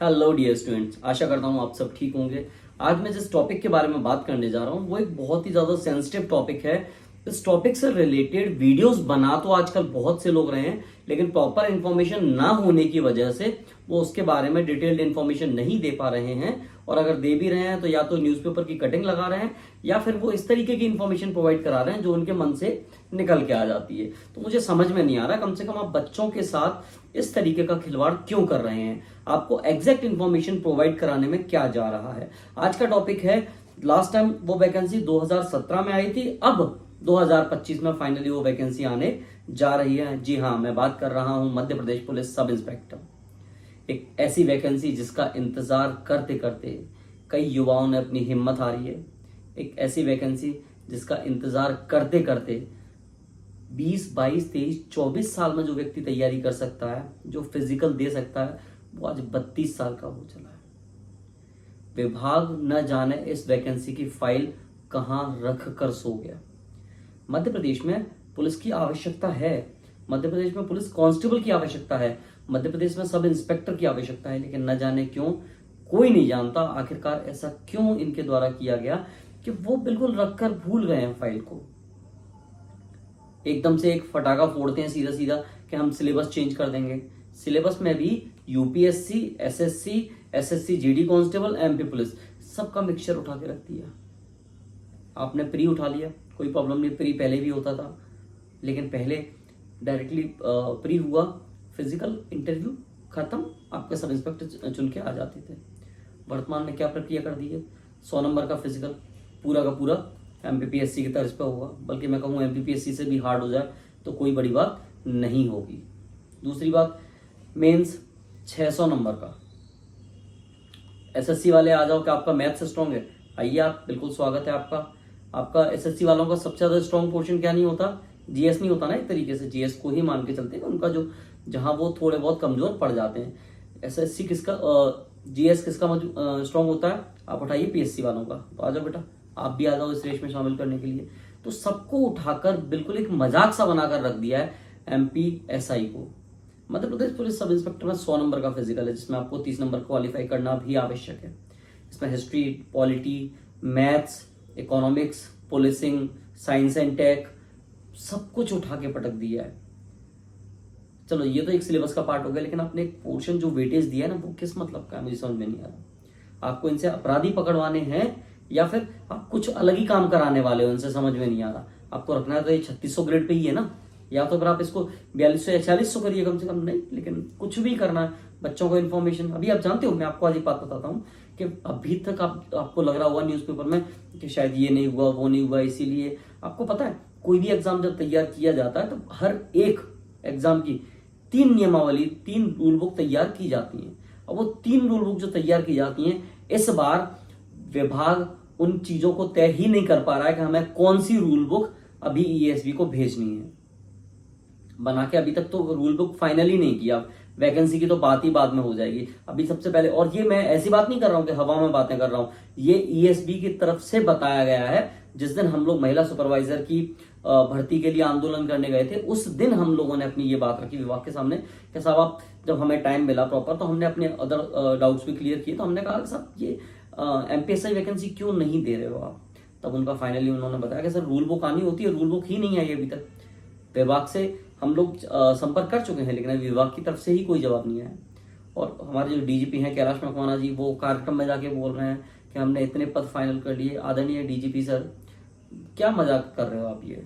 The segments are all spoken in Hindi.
हेलो डियर स्टूडेंट्स, आशा करता हूँ आप सब ठीक होंगे। आज मैं जिस टॉपिक के बारे में बात करने जा रहा हूँ वो एक बहुत ही ज्यादा सेंसिटिव टॉपिक है। इस टॉपिक से रिलेटेड वीडियोस बना तो आजकल बहुत से लोग रहे हैं, लेकिन प्रॉपर इंफॉर्मेशन ना होने की वजह से वो उसके बारे में डिटेल्ड इंफॉर्मेशन नहीं दे पा रहे हैं। और अगर दे भी रहे हैं तो या तो न्यूज़पेपर की कटिंग लगा रहे हैं या फिर वो इस तरीके की इंफॉर्मेशन प्रोवाइड करा रहे हैं जो उनके मन से निकल के आ जाती है। तो मुझे समझ में नहीं आ रहा, कम से कम आप बच्चों के साथ इस तरीके का खिलवाड़ क्यों कर रहे हैं। आपको एग्जैक्ट इंफॉर्मेशन प्रोवाइड कराने में क्या जा रहा है। आज का टॉपिक है, लास्ट टाइम वो वैकेंसी 2017 में आई थी, अब 2025 में फाइनली वो वैकेंसी आने जा रही है। जी हाँ, मैं बात कर रहा हूं Madhya Pradesh police sub inspector. एक ऐसी वैकेंसी जिसका इंतजार करते करते कई युवाओं ने अपनी हिम्मत हारी है। एक ऐसी वैकेंसी जिसका इंतजार करते करते 20, 22, 23, 24 साल में जो व्यक्ति तैयारी कर सकता है, जो फिजिकल दे सकता है, वो आज 32 साल का हो चला है। विभाग न जाने इस वैकेंसी की फाइल कहां रख कर सो गया। मध्य प्रदेश में पुलिस की आवश्यकता है, मध्य प्रदेश में पुलिस कांस्टेबल की आवश्यकता है, मध्य प्रदेश में सब इंस्पेक्टर की आवश्यकता है, लेकिन न जाने क्यों कोई नहीं जानता आखिरकार ऐसा क्यों इनके द्वारा किया गया कि वो बिल्कुल रखकर भूल गए हैं फाइल को। एकदम से एक फटाका फोड़ते हैं सीधा सीधा कि हम सिलेबस चेंज कर देंगे। सिलेबस में भी UPSC, SSC, SSC GD constable, MP police, सबका मिक्सचर उठा के रख दिया। आपने प्री उठा लिया, कोई प्रॉब्लम नहीं, प्री पहले भी होता था, लेकिन पहले डायरेक्टली प्री हुआ, फिजिकल इंटरव्यू खत्म, आपके सब इंस्पेक्टर चुन के आ जाते थे। वर्तमान में क्या प्रक्रिया कर दी है, 100 नंबर का फिजिकल पूरा का पूरा एमपीपीएससी की तर्ज पर होगा, बल्कि मैं कहूँ एमपीपीएससी से भी हार्ड हो जाए तो कोई बड़ी बात नहीं होगी। दूसरी बात, मेंस 600 नंबर का। एसएससी वाले आ जाओ कि आपका मैथ्स स्ट्रांग है, आइए आप, बिल्कुल स्वागत है आपका। आपका एसएससी वालों का सबसे ज्यादा स्ट्रांग पोर्शन क्या नहीं होता, जीएस नहीं होता ना। एक तरीके से जीएस को ही मान के चलते हैं उनका, जो जहां वो थोड़े बहुत कमजोर पड़ जाते हैं। एसएससी किसका, जीएस किसका स्ट्रांग होता है, आप उठाइए पीएससी वालों का। तो आ जाओ बेटा, आप भी आ जाओ इस रेस में शामिल करने के लिए। तो सबको उठाकर बिल्कुल एक मजाक सा बनाकर रख दिया है एमपीएसआई को। Madhya Pradesh police sub inspector में 100 नंबर का फिजिकल है, जिसमें आपको 30 नंबर क्वालिफाई करना भी आवश्यक है। इसमें history, polity, maths, economics, policing, science and tech, सब कुछ उठा के पटक दिया है। चलो ये तो एक सिलेबस का पार्ट हो गया, लेकिन आपने एक पोर्शन जो वेटेज दिया है ना, वो किस मतलब का है, मुझे समझ में नहीं आ रहा। आपको इनसे अपराधी पकड़वाने हैं या फिर आप कुछ अलग ही काम कराने वाले हो, इनसे समझ में नहीं आ रहा। आपको रखना है तो ये 3600 ग्रेड पे ही है ना, या तो फिर आप इसको 4200 या 4600 करिए कम से कम। नहीं, लेकिन कुछ भी करना है बच्चों को इन्फॉर्मेशन। अभी आप जानते हो, मैं आपको आज एक बात बताता हूँ कि अभी तक आपको लग रहा हुआ न्यूज़पेपर में कि शायद ये नहीं हुआ, वो नहीं हुआ, इसीलिए आपको पता है कोई भी एग्जाम जब तैयार किया जाता है तो हर एक एग्जाम की 3 नियमावली, 3 रूल बुक तैयार की जाती हैं। और वो 3 रूल बुक जो तैयार की जाती हैं, इस बार विभाग उन चीजों को तय ही नहीं कर पा रहा है कि हमें कौन सी रूल बुक अभी ईएसबी को भेजनी है बना के। अभी तक तो रूल बुक फाइनल ही नहीं किया, वैकेंसी की तो बात ही बाद में हो जाएगी। अभी सबसे पहले, और ये मैं ऐसी बात नहीं कर रहा हूं कि हवा में बातें कर रहा हूं, ये ईएसबी की तरफ से बताया गया है। जिस दिन हम लोग महिला सुपरवाइजर की भर्ती के लिए आंदोलन करने गए थे, उस दिन हम लोगों ने अपनी ये बात रखी विभाग के सामने कि साहब आप, जब हमें टाइम मिला प्रॉपर तो हमने अपने अदर डाउट्स भी क्लियर किए। तो हमने कहा साहब ये एमपीएसआई वैकेंसी क्यों नहीं दे रहे हो आप। तब उनका फाइनली उन्होंने बताया कि सर रूल बुक आनी होती है, रूल बुक ही नहीं आई अभी तक। विभाग से हम लोग संपर्क कर चुके हैं, लेकिन विभाग की तरफ से ही कोई जवाब नहीं आया। और हमारे जो डीजीपी हैं कैलाश मकवाना जी, वो कार्यक्रम में जाके बोल रहे हैं कि हमने इतने पद फाइनल कर लिए। आदरणीय डीजीपी सर, क्या मजाक कर रहे हो आप। ये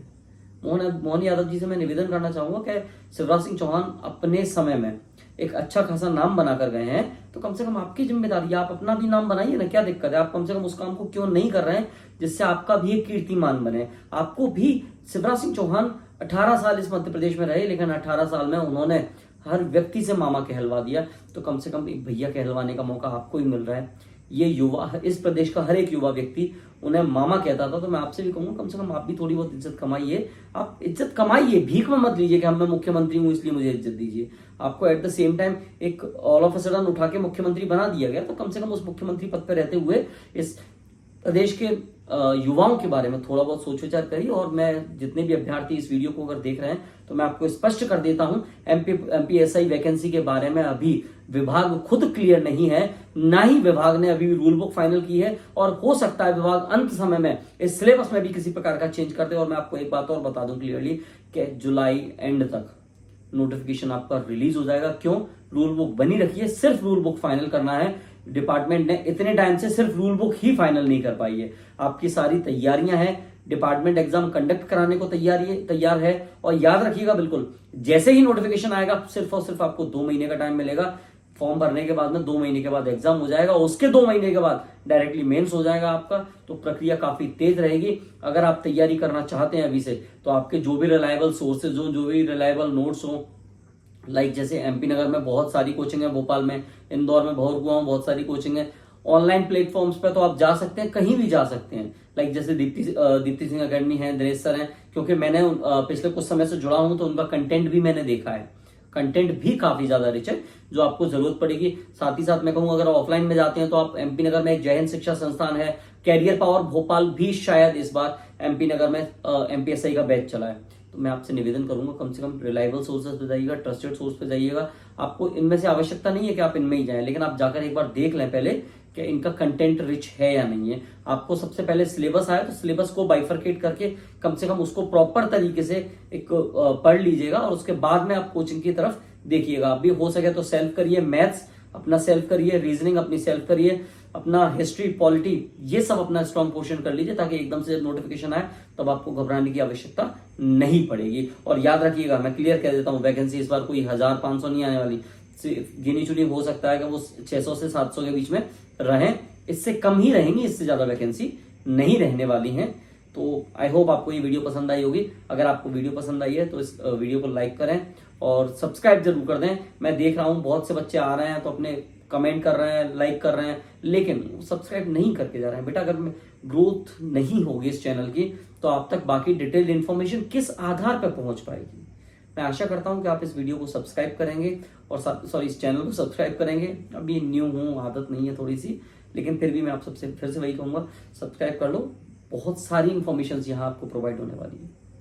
मोहन यादव जी से मैं निवेदन करना चाहूंगा कि शिवराज सिंह चौहान अपने समय में एक अच्छा खासा नाम बनाकर गए हैं, तो कम से कम आपकी जिम्मेदारी, आप अपना भी नाम बनाइए ना। क्या दिक्कत है, आप कम से कम उस काम को क्यों नहीं कर रहे हैं जिससे आपका भी एक कीर्तिमान बने। आपको भी, शिवराज सिंह चौहान 18 साल इस मध्य प्रदेश में रहे, लेकिन 18 साल में उन्होंने हर व्यक्ति से मामा कहलवा दिया। तो कम से कम एक भैया कहलवाने का मौका आपको ही मिल रहा है। ये युवा, इस प्रदेश का हर एक युवा व्यक्ति उन्हें मामा कहता था। तो मैं आपसे भी कहूंगा कम से कम आप भी थोड़ी बहुत इज्जत कमाइए। आप इज्जत कमाइए, भीख में मत लीजिए कि हम मैं मुख्यमंत्री हूं इसलिए मुझे इज्जत दीजिए। आपको एट द सेम टाइम एक ऑल ऑफ अ सडन उठा के मुख्यमंत्री बना दिया गया, तो कम से कम उस मुख्यमंत्री पद पर रहते हुए इस प्रदेश के युवाओं के बारे में थोड़ा बहुत सोच विचार करिए। और मैं जितने भी अभ्यर्थी इस वीडियो को अगर देख रहे हैं तो मैं आपको स्पष्ट कर देता हूं, एमपीएसआई वैकेंसी के बारे में अभी विभाग खुद क्लियर नहीं है, ना ही विभाग ने अभी रूल बुक फाइनल की है, और हो सकता है विभाग अंत समय में इस सिलेबस में भी किसी प्रकार का चेंज कर दे। और मैं आपको एक बात और बता दूं क्लियरली कि जुलाई एंड तक नोटिफिकेशन आपका रिलीज हो जाएगा। क्यों? रूल बुक बनी रखी है, सिर्फ रूल बुक फाइनल करना है। डिपार्टमेंट ने इतने टाइम से सिर्फ रूल बुक ही फाइनल नहीं कर पाई है। आपकी सारी तैयारियां हैं, डिपार्टमेंट एग्जाम कंडक्ट कराने को तैयार है। और याद रखिएगा बिल्कुल, जैसे ही नोटिफिकेशन आएगा सिर्फ और सिर्फ आपको 2 महीने का टाइम मिलेगा। फॉर्म भरने के बाद में 2 महीने के बाद एग्जाम हो जाएगा, उसके 2 महीने के बाद डायरेक्टली मेंस हो जाएगा आपका। तो प्रक्रिया काफी तेज रहेगी। अगर आप तैयारी करना चाहते हैं अभी से, तो आपके जो भी रिलायबल सोर्सेज हो, जो भी रिलायबल नोट्स हो, लाइक जैसे एमपी नगर में बहुत सारी कोचिंग है, भोपाल में, इंदौर में, भौरकुआ में बहुत सारी कोचिंग है। ऑनलाइन प्लेटफॉर्म्स पे तो आप जा सकते हैं, कहीं भी जा सकते हैं। लाइक जैसे दीप्ति सिंह अकेडमी है, दिनेश सर हैं, क्योंकि मैंने पिछले कुछ समय से जुड़ा हूं तो उनका कंटेंट भी मैंने देखा है। कंटेंट भी काफी ज्यादा रिच है, जो आपको जरूरत पड़ेगी। साथ ही साथ मैं कहूंगा अगर ऑफलाइन में जाते हैं तो आप एमपी नगर में एक जय हिंद शिक्षा संस्थान है, कैरियर पावर भोपाल भी शायद इस बार एमपी नगर में एमपीएसआई का बैच चला है। तो मैं आपसे निवेदन करूंगा कम से कम रिलायबल सोर्सेज पे जाइएगा, ट्रस्टेड सोर्स पे जाइएगा। आपको इनमें से आवश्यकता नहीं है कि आप इनमें ही जाएं, लेकिन आप जाकर एक बार देख लें पहले कि इनका कंटेंट रिच है या नहीं है। आपको सबसे पहले सिलेबस आया तो सिलेबस को बाइफरकेट करके कम से कम उसको प्रॉपर तरीके से एक पढ़ लीजिएगा, और उसके बाद में आप कोचिंग की तरफ देखिएगा। आप भी हो सके तो सेल्फ करिए, मैथ्स अपना सेल्फ करिए, रीजनिंग अपनी सेल्फ करिए, अपना हिस्ट्री, पॉलिटी, ये सब अपना स्ट्रॉन्ग पोर्शन कर लीजिए, ताकि एकदम से जब नोटिफिकेशन आए तब आपको घबराने की आवश्यकता नहीं पड़ेगी। और याद रखिएगा, मैं क्लियर कह देता हूं, वैकेंसी इस बार कोई 1000-500 नहीं आने वाली। गिनी चुनी हो सकता है कि वो 600 से 700 के बीच में रहें, इससे कम ही रहेंगी, इससे ज्यादा वैकेंसी नहीं रहने वाली हैं। तो आई होप आपको ये वीडियो पसंद आई होगी। अगर आपको वीडियो पसंद आई है तो इस वीडियो को लाइक करें और सब्सक्राइब जरूर कर दें। मैं देख रहा हूं बहुत से बच्चे आ रहे हैं तो अपने कमेंट कर रहे हैं, लाइक कर रहे हैं, लेकिन सब्सक्राइब नहीं करके जा रहे हैं। बेटा अगर ग्रोथ नहीं होगी इस चैनल की तो आप तक बाकी डिटेल्ड इन्फॉर्मेशन किस आधार पर पहुंच पाएगी। मैं आशा करता हूं कि आप इस वीडियो को सब्सक्राइब करेंगे और इस चैनल को सब्सक्राइब करेंगे। अभी न्यू हूं, आदत नहीं है थोड़ी सी, लेकिन फिर भी मैं आप सबसे फिर से वही कहूंगा, सब्सक्राइब कर लो। बहुत सारी इंफॉर्मेशन यहाँ आपको प्रोवाइड होने वाली है।